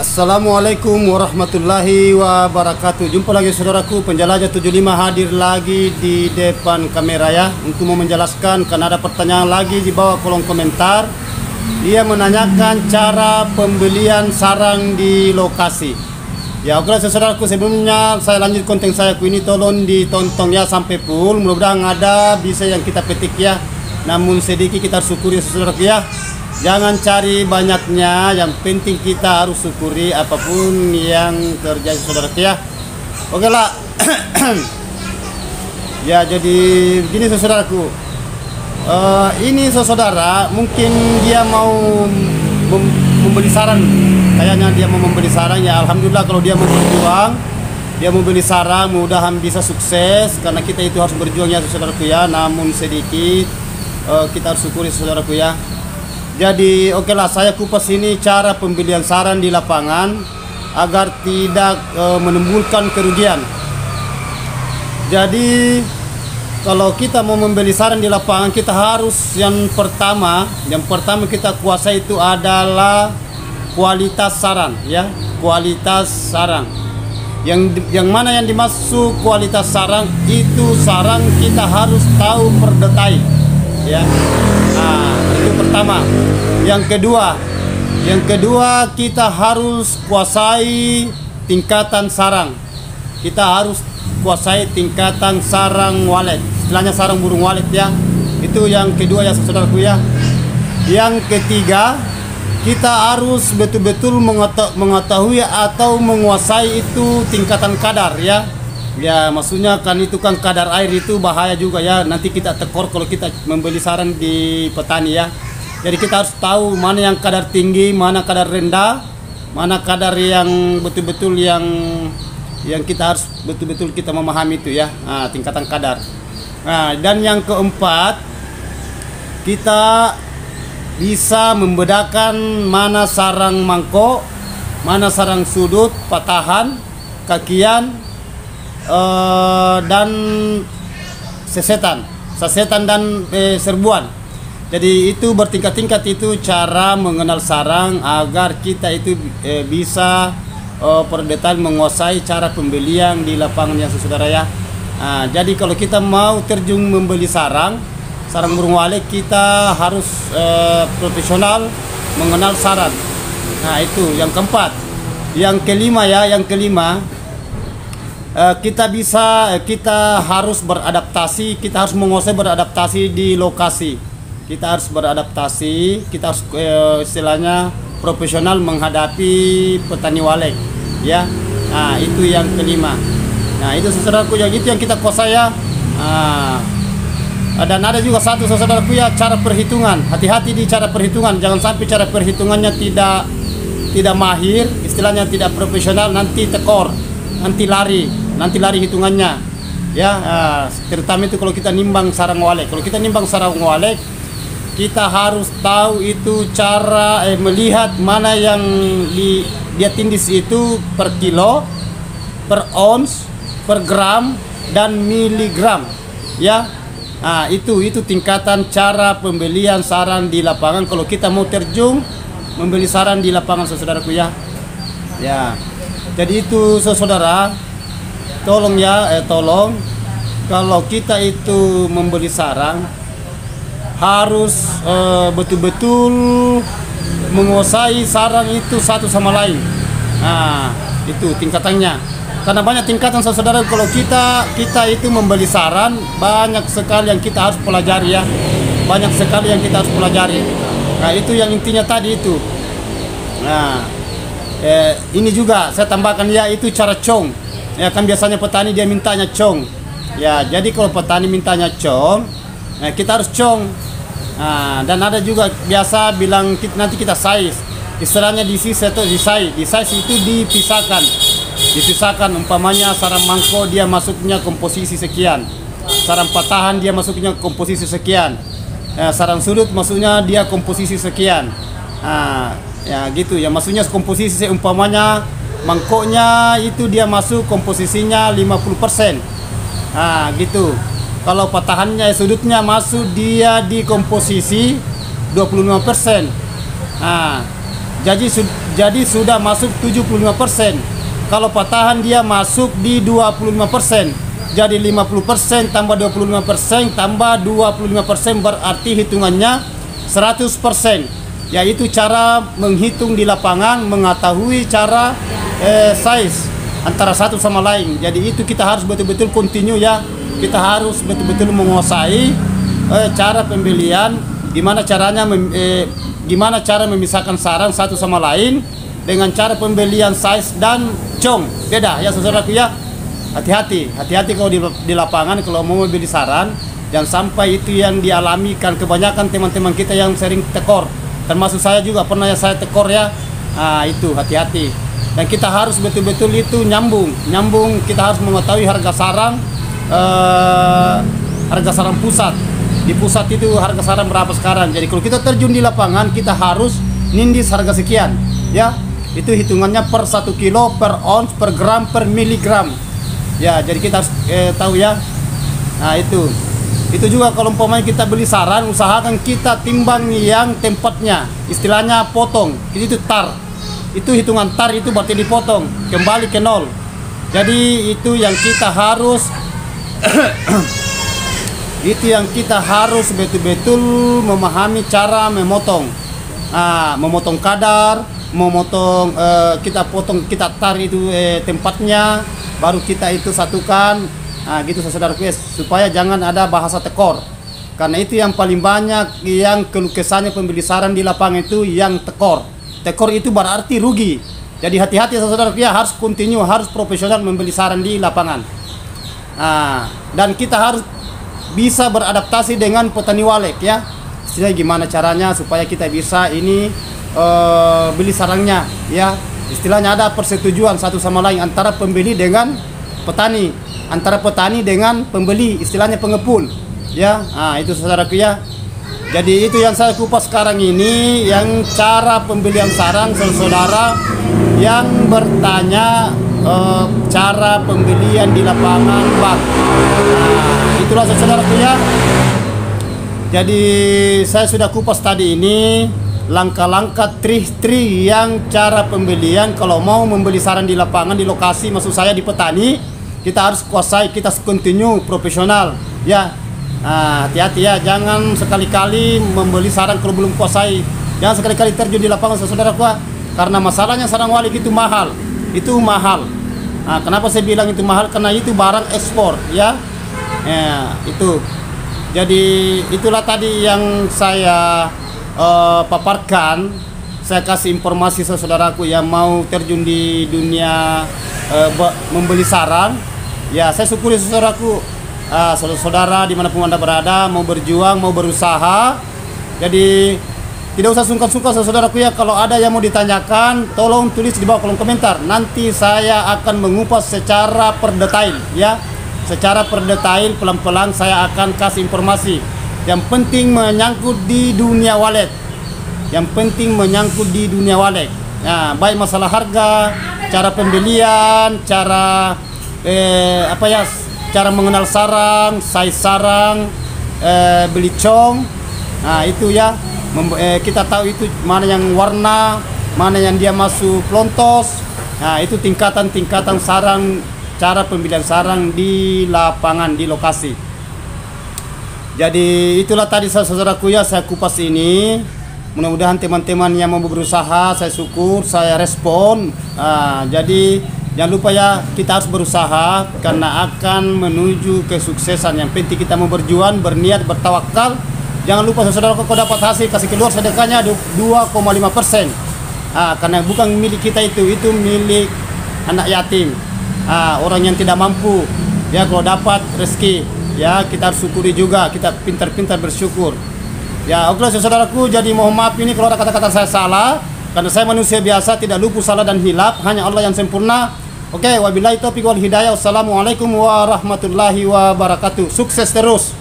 Assalamualaikum warahmatullahi wabarakatuh. Jumpa lagi saudaraku, penjelajah 75 hadir lagi di depan kamera ya, untuk mau menjelaskan karena ada pertanyaan lagi di bawah kolom komentar. Dia menanyakan cara pembelian sarang di lokasi. Ya oke saudaraku, sebelumnya saya lanjut konten saya ini, tolong ditonton ya sampai full. Mudah-mudahan ada bisa yang kita petik ya. Namun sedikit kita syukuri saudaraku ya. Jangan cari banyaknya, yang penting kita harus syukuri apapun yang terjadi saudaraku ya. Oke lah. Ya jadi begini saudaraku, ini saudara mungkin dia mau membeli sarang, kayaknya dia mau membeli sarang ya. Alhamdulillah kalau dia mau berjuang, dia mau beli sarang, mudah-mudahan bisa sukses karena kita itu harus berjuang ya saudaraku ya. Namun sedikit kita harus syukuri saudaraku ya. Jadi oke lah, saya kupas ini cara pembelian sarang di lapangan agar tidak menimbulkan kerugian. Jadi kalau kita mau membeli sarang di lapangan, kita harus yang pertama kita kuasai itu adalah kualitas sarang ya, kualitas sarang. Yang mana yang dimaksud kualitas sarang itu, sarang kita harus tahu per detail ya. Nah, itu pertama. Yang kedua kita harus kuasai tingkatan sarang. Kita harus kuasai tingkatan sarang walet, istilahnya sarang burung walet ya. Itu yang kedua ya saudaraku ya. Yang ketiga, kita harus betul-betul mengetahui atau menguasai itu tingkatan kadar ya. Ya maksudnya kan itu kan kadar air itu bahaya juga ya, nanti kita tekor kalau kita membeli sarang di petani ya. Jadi kita harus tahu mana yang kadar tinggi, mana kadar rendah, mana kadar yang betul-betul yang kita harus betul-betul kita memahami itu ya. Nah, tingkatan kadar. Nah, dan yang keempat, kita bisa membedakan mana sarang mangkok, mana sarang sudut, patahan, kakian, dan sasetan dan serbuan. Jadi itu bertingkat-tingkat, itu cara mengenal sarang agar kita itu bisa per detail menguasai cara pembelian di lapangan ya saudara ya. Nah, jadi kalau kita mau terjun membeli sarang burung walet, kita harus profesional mengenal sarang. Nah itu yang keempat. Yang kelima kita harus beradaptasi, kita harus menguasai beradaptasi di lokasi. Kita harus beradaptasi, kita harus istilahnya profesional menghadapi petani walet ya. Nah itu yang kelima. Nah itu saudaraku, yang itu yang kita kuasai ya. Dan ada juga satu saudaraku ya, cara perhitungan. Hati-hati di cara perhitungan, jangan sampai cara perhitungannya tidak mahir, istilahnya tidak profesional, nanti tekor, nanti lari hitungannya ya. Terutama itu kalau kita nimbang sarang walet. Kalau kita nimbang sarang walet, kita harus tahu itu cara melihat mana yang dia tindis itu per kilo, per ons, per gram, dan miligram ya. Nah itu tingkatan cara pembelian sarang di lapangan kalau kita mau terjun membeli sarang di lapangan saudaraku ya. Ya jadi itu saudara, tolong ya, tolong kalau kita itu membeli sarang harus betul-betul menguasai sarang itu satu sama lain. Nah itu tingkatannya, karena banyak tingkatan saudara. Kalau kita itu membeli sarang, banyak sekali yang kita harus pelajari ya, banyak sekali yang kita harus pelajari. Nah itu yang intinya tadi itu. Nah ini juga saya tambahkan ya, itu cara cong ya. Kan biasanya petani dia mintanya cong ya, jadi kalau petani mintanya cong, nah kita harus cong. Nah, dan ada juga biasa bilang nanti kita size, istilahnya di size atau di size itu dipisahkan. Umpamanya sarang mangkok dia masuknya komposisi sekian, sarang patahan dia masuknya komposisi sekian, sarang sudut masuknya dia komposisi sekian. Nah, ya gitu ya, maksudnya komposisi umpamanya mangkoknya itu dia masuk komposisinya 50%. Nah gitu. Kalau patahannya sudutnya masuk dia di komposisi 25%. Nah jadi sudah masuk 75%. Kalau patahan dia masuk di 25%. Jadi 50% tambah 25% tambah 25% berarti hitungannya 100%. Yaitu cara menghitung di lapangan, mengetahui cara size antara satu sama lain. Jadi itu kita harus betul-betul continue ya. Kita harus betul-betul menguasai cara pembelian, gimana cara memisahkan sarang satu sama lain dengan cara pembelian size dan cong. Beda ya saudaraku ya. Hati-hati kalau di lapangan kalau mau beli sarang, jangan sampai itu yang dialami kan kebanyakan teman-teman kita yang sering tekor. Termasuk saya juga pernah ya saya tekor ya. Nah, itu hati-hati. Dan kita harus betul-betul itu nyambung. Kita harus mengetahui harga sarang pusat. Di pusat itu harga sarang berapa sekarang. Jadi kalau kita terjun di lapangan, kita harus nindis harga sekian. Ya, itu hitungannya per 1 kilo, per ons, per gram, per miligram. Ya, jadi kita harus tahu ya. Nah, itu juga kalau umpamanya kita beli sarang, usahakan kita timbang yang tempatnya, istilahnya potong. Itu tar. Itu hitungan tar itu berarti dipotong kembali ke nol. Jadi itu yang kita harus betul-betul memahami cara memotong. Memotong kadar, memotong kita tar itu tempatnya, baru kita itu satukan. Gitu saudaraku ya, supaya jangan ada bahasa tekor. Karena itu yang paling banyak yang keluh kesahnya pembeli sarang di lapangan itu yang tekor. Tekor itu berarti rugi. Jadi hati-hati saudaraku ya, harus continue, harus profesional membeli sarang di lapangan. Dan kita harus bisa beradaptasi dengan petani walek ya. Istilahnya gimana caranya supaya kita bisa ini beli sarangnya ya. Istilahnya ada persetujuan satu sama lain antara pembeli dengan petani, antara petani dengan pembeli, istilahnya pengepul ya. Itu saudaraku ya. Jadi itu yang saya kupas sekarang ini, yang cara pembelian sarang. Saudara yang bertanya cara pembelian di lapangan bak, itulah saudaraku ya. Jadi saya sudah kupas tadi ini langkah-langkah trik-trik yang cara pembelian kalau mau membeli sarang di lapangan, di lokasi, maksud saya di petani. Kita harus kuasai, kita continue profesional ya. Hati-hati ya, jangan sekali-kali membeli sarang kalau belum kuasai. Jangan sekali-kali terjun di lapangan saudaraku, karena masalahnya sarang walik itu mahal. Kenapa saya bilang itu mahal? Karena itu barang ekspor ya. Itu. Jadi itulah tadi yang saya paparkan. Saya kasih informasi saudaraku yang mau terjun di dunia membeli sarang. Ya, saya syukuri saudaraku, saudara dimanapun Anda berada, mau berjuang, mau berusaha. Jadi tidak usah sungkan-sungkan saudaraku ya. Kalau ada yang mau ditanyakan, tolong tulis di bawah kolom komentar. Nanti saya akan mengupas secara perdetail ya. Secara perdetail, pelan-pelan saya akan kasih informasi. Yang penting menyangkut di dunia walet. Nah, baik masalah harga, cara pembelian, cara cara mengenal sarang, size sarang, beli cong. Nah, itu ya. Kita tahu itu mana yang warna, mana yang dia masuk pelontos. Nah, itu tingkatan-tingkatan sarang, cara pembelian sarang di lapangan, di lokasi. Jadi itulah tadi saudaraku ya, saya kupas ini. Mudah-mudahan teman-teman yang mau berusaha, saya syukur, saya respon. Jadi jangan lupa ya, kita harus berusaha karena akan menuju kesuksesan. Yang penting kita mau berjuang, berniat, bertawakal. Jangan lupa saudaraku, kalau dapat hasil kasih keluar sedekahnya 2,5%. Karena bukan milik kita itu milik anak yatim, orang yang tidak mampu. Ya, kalau dapat rezeki ya kita harus syukuri juga, kita pintar-pintar bersyukur. Ya, oke saudaraku, jadi mohon maaf ini kalau ada kata-kata saya salah, karena saya manusia biasa, tidak luput salah dan hilaf, hanya Allah yang sempurna. Oke, wabillahi taufiq wal hidayah. Wassalamualaikum warahmatullahi wabarakatuh. Sukses terus.